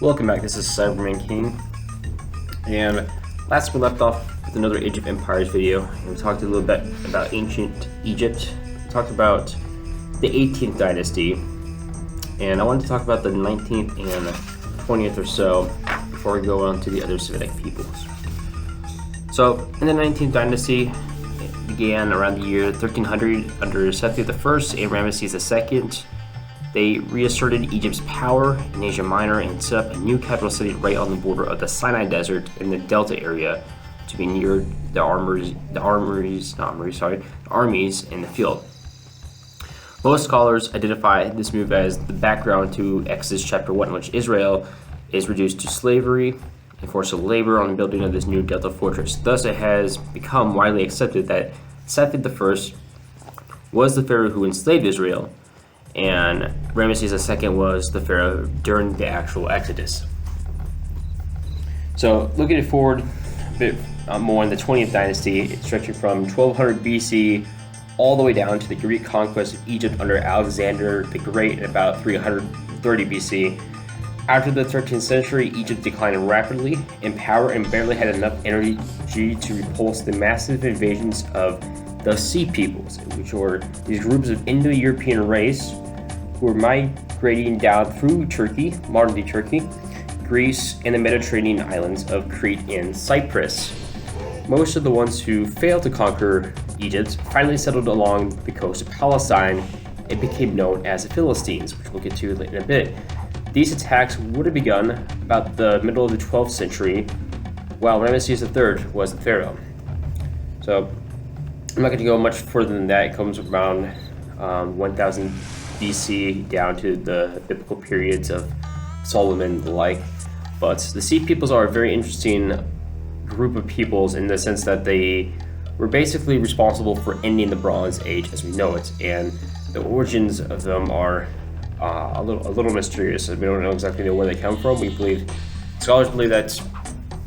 Welcome back, this is Cyberman King, and last we left off with another Age of Empires video, and we talked a little bit about ancient Egypt. We talked about the 18th dynasty, and I wanted to talk about the 19th and 20th or so before we go on to the other Semitic peoples. So, in the 19th dynasty, it began around the year 1300 under Seti I and Ramesses II. They reasserted Egypt's power in Asia Minor and set up a new capital city right on the border of the Sinai Desert in the Delta area to be near the armies in the field. Most scholars identify this move as the background to Exodus chapter 1, in which Israel is reduced to slavery and forced labor on the building of this new Delta fortress. Thus, it has become widely accepted that Seti I was the pharaoh who enslaved Israel, and Ramesses II was the pharaoh during the actual Exodus. So, looking forward a bit more in the 20th dynasty, stretching from 1200 BC all the way down to the Greek conquest of Egypt under Alexander the Great in about 330 BC. After the 13th century, Egypt declined rapidly in power and barely had enough energy to repulse the massive invasions of the Sea Peoples, which were these groups of Indo-European race who were migrating down through Turkey, modern-day Turkey, Greece, and the Mediterranean islands of Crete and Cyprus. Most of the ones who failed to conquer Egypt finally settled along the coast of Palestine and became known as the Philistines, which we'll get to later in a bit. These attacks would have begun about the middle of the 12th century, while Ramesses III was the pharaoh. So, I'm not going to go much further than that. It comes around 1000 BC down to the biblical periods of Solomon and the like. But the Sea Peoples are a very interesting group of peoples in the sense that they were basically responsible for ending the Bronze Age as we know it, and the origins of them are a little mysterious. We don't know exactly where they come from. Scholars believe that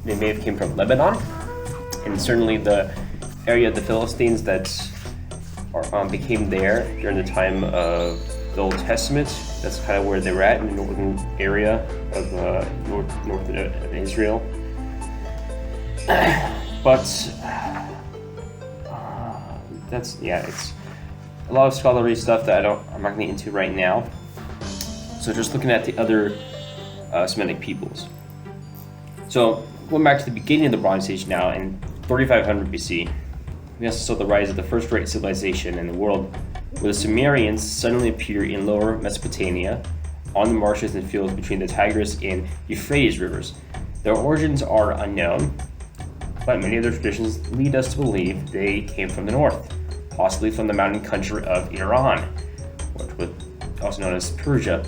they may have came from Lebanon, and certainly the area of the Philistines that became there during the time of the Old Testament. That's kind of where they were at, in the northern area of north of Israel. But it's a lot of scholarly stuff that I'm not going to get into right now. So just looking at the other Semitic peoples. So going back to the beginning of the Bronze Age now, in 3500 BC, we also saw the rise of the first great civilization in the world, where the Sumerians suddenly appear in lower Mesopotamia, on the marshes and fields between the Tigris and Euphrates rivers. Their origins are unknown, but many of their traditions lead us to believe they came from the north, possibly from the mountain country of Iran, which was also known as Persia.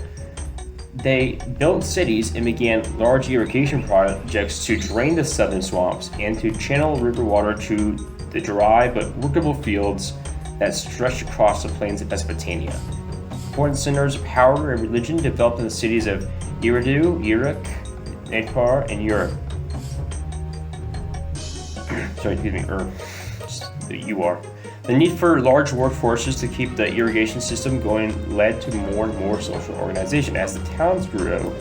They built cities and began large irrigation projects to drain the southern swamps and to channel river water to the dry but workable fields that stretched across the plains of Mesopotamia. Important centers of power and religion developed in the cities of Eridu, Uruk, Nektar, and Uruk. The need for large workforces to keep the irrigation system going led to more and more social organization. As the towns grew,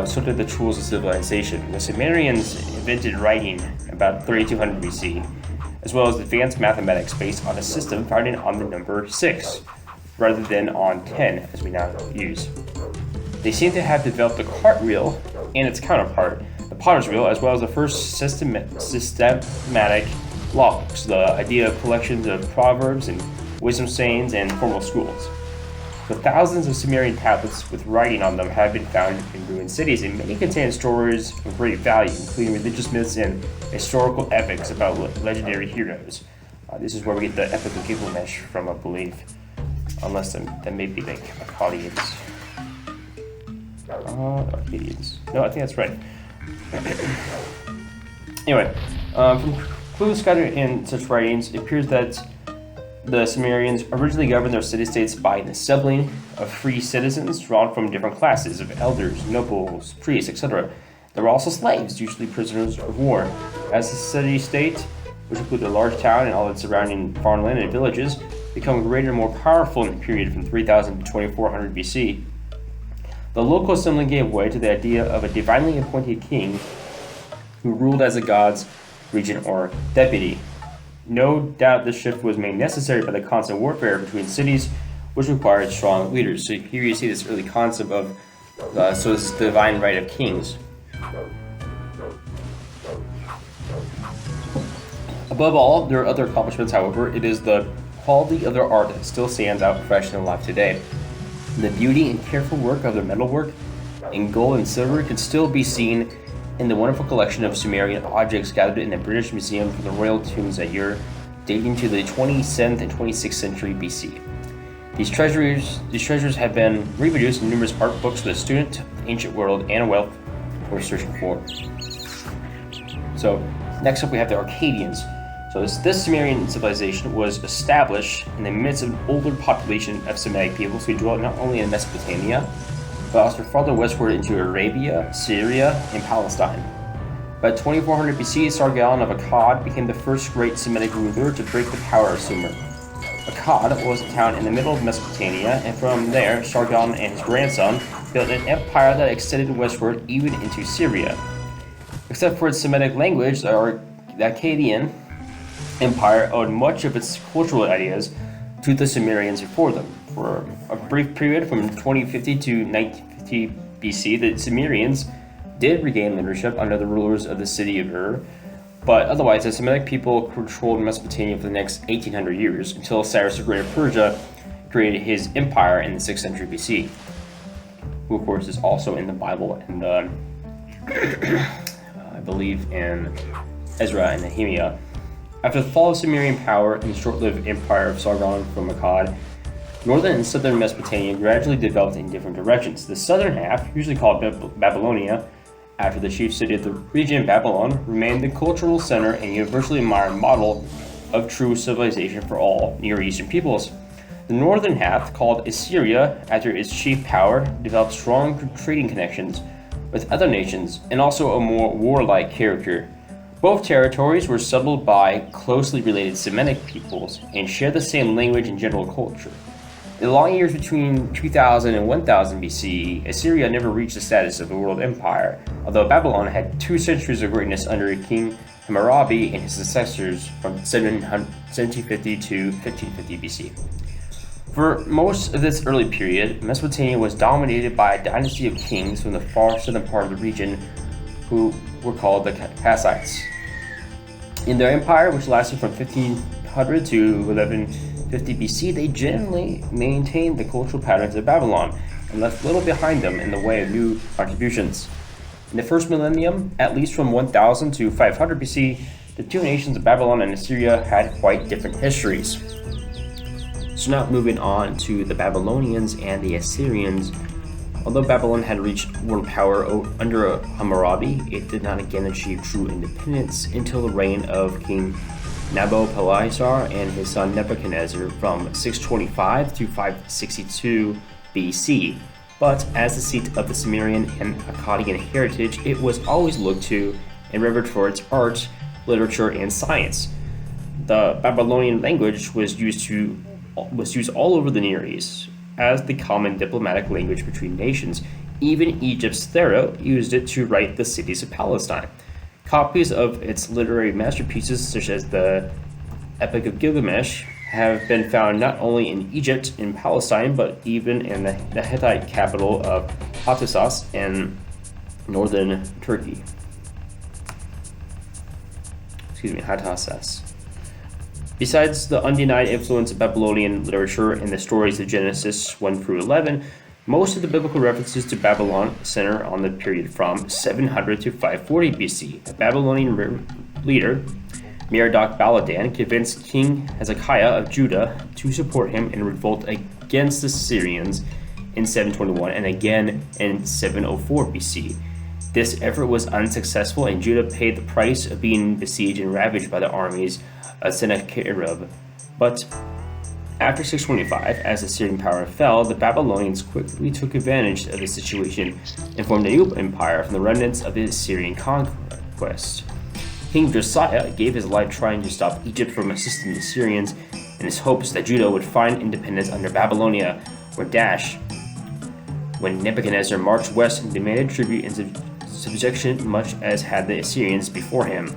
so did the tools of civilization. The Sumerians invented writing about 3200 BC, as well as advanced mathematics based on a system founded on the number 6, rather than on 10 as we now use. They seem to have developed the cart wheel and its counterpart, the potter's wheel, as well as the first systematic law books, the idea of collections of proverbs and wisdom sayings and formal schools. The thousands of Sumerian tablets with writing on them have been found in ruined cities, and many contain stories of great value, including religious myths and historical epics about legendary heroes. This is where we get the Epic of Gilgamesh from, I believe, unless that may be like Akkadians. Akkadians. No, I think that's right. Anyway, from clues scattered in such writings, it appears that the Sumerians originally governed their city-states by an assembling of free citizens drawn from different classes of elders, nobles, priests, etc. There were also slaves, usually prisoners of war. As the city-state, which included a large town and all its surrounding farmland and villages, become greater and more powerful in the period from 3000 to 2400 BC, The local assembly gave way to the idea of a divinely appointed king who ruled as a god's regent or deputy. No doubt this shift was made necessary by the constant warfare between cities, which required strong leaders. So here you see this early concept of this divine right of kings. Above all their other accomplishments, however, it is the quality of their art that still stands out fresh and alive today. The beauty and careful work of their metalwork in gold and silver can still be seen in the wonderful collection of Sumerian objects gathered in the British Museum from the royal tombs at Ur, dating to the 27th and 26th century BC. These treasures have been reproduced in numerous art books for the student of the ancient world and wealth we're searching for. So, next up we have the Akkadians. So this Sumerian civilization was established in the midst of an older population of Semitic peoples who dwelt not only in Mesopotamia, but also farther westward into Arabia, Syria, and Palestine. By 2400 BC, Sargon of Akkad became the first great Semitic ruler to break the power of Sumer. Akkad was a town in the middle of Mesopotamia, and from there, Sargon and his grandson built an empire that extended westward even into Syria. Except for its Semitic language, the Akkadian Empire owed much of its cultural ideas to the Sumerians before them. For a brief period from 2050 to 1950 BC, the Sumerians did regain leadership under the rulers of the city of Ur, but otherwise the Semitic people controlled Mesopotamia for the next 1800 years until Cyrus the Great of Persia created his empire in the 6th century BC, who of course is also in the Bible and I believe in Ezra and Nehemiah. After the fall of Sumerian power and the short-lived empire of Sargon from Akkad, northern and southern Mesopotamia gradually developed in different directions. The southern half, usually called Babylonia, after the chief city of the region, Babylon, remained the cultural center and universally admired model of true civilization for all Near Eastern peoples. The northern half, called Assyria, after its chief power, developed strong trading connections with other nations and also a more warlike character. Both territories were settled by closely related Semitic peoples and shared the same language and general culture. In the long years between 2000 and 1000 BC, Assyria never reached the status of a world empire, although Babylon had 2 centuries of greatness under King Hammurabi and his successors from 1750 to 1550 BC. For most of this early period, Mesopotamia was dominated by a dynasty of kings from the far southern part of the region who were called the Kassites. In their empire, which lasted from 1500 to 1150 BC, they generally maintained the cultural patterns of Babylon and left little behind them in the way of new contributions. In the first millennium, at least from 1000 to 500 BC, the two nations of Babylon and Assyria had quite different histories. So now moving on to the Babylonians and the Assyrians. Although Babylon had reached world power under Hammurabi, it did not again achieve true independence until the reign of King Nabopolassar and his son Nebuchadnezzar from 625 to 562 BC. But as the seat of the Sumerian and Akkadian heritage, it was always looked to and revered for its art, literature, and science. The Babylonian language was used all over the Near East as the common diplomatic language between nations. Even Egypt's pharaoh used it to write the cities of Palestine. Copies of its literary masterpieces, such as the Epic of Gilgamesh, have been found not only in Egypt and Palestine, but even in the Hittite capital of Hattusis in northern Turkey. Hattusis. Besides the undenied influence of Babylonian literature in the stories of Genesis 1 through 11, most of the biblical references to Babylon center on the period from 700 to 540 BC. A Babylonian leader, Merodach-Baladan, convinced King Hezekiah of Judah to support him in revolt against the Syrians in 721 and again in 704 BC. This effort was unsuccessful, and Judah paid the price of being besieged and ravaged by the armies of Sennacherib. But after 625, as the Syrian power fell, the Babylonians quickly took advantage of the situation and formed a new empire from the remnants of the Assyrian conquest. King Josiah gave his life trying to stop Egypt from assisting the Syrians in his hopes that Judah would find independence under Babylonia were dashed when Nebuchadnezzar marched west and demanded tribute and subjection much as had the Assyrians before him.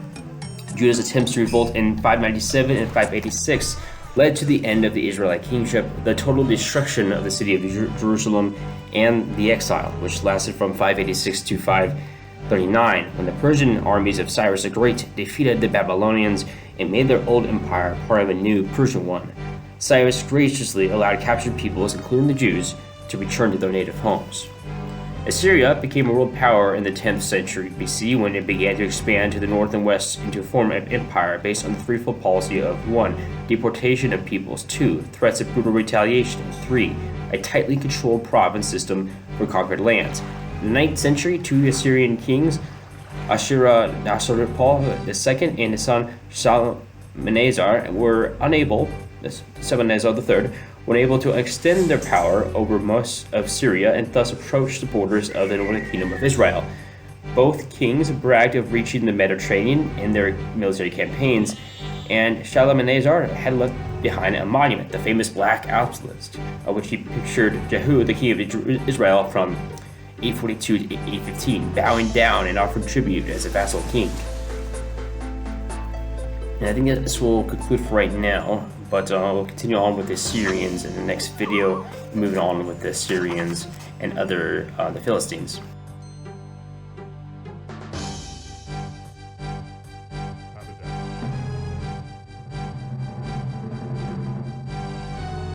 Judah's attempts to revolt in 597 and 586 led to the end of the Israelite kingship, the total destruction of the city of Jerusalem, and the exile, which lasted from 586 to 539, when the Persian armies of Cyrus the Great defeated the Babylonians and made their old empire part of a new Persian one. Cyrus graciously allowed captured peoples, including the Jews, to return to their native homes. Assyria became a world power in the 10th century BC when it began to expand to the north and west into a form of empire based on the threefold policy of 1. Deportation of peoples, 2. Threats of brutal retaliation, 3. A tightly controlled province system for conquered lands. In the 9th century, 2 Assyrian kings, Ashurbanipal II and his son Shalmaneser, were unable to extend their power over most of Syria and thus approached the borders of the northern kingdom of Israel. Both kings bragged of reaching the Mediterranean in their military campaigns, and Shalmaneser had left behind a monument, the famous Black Obelisk, which he pictured Jehu, the king of Israel, from 842 to 815, bowing down and offering tribute as a vassal king. And I think that this will conclude for right now, but we'll continue on with the Assyrians in the next video, moving on with the Assyrians and the Philistines.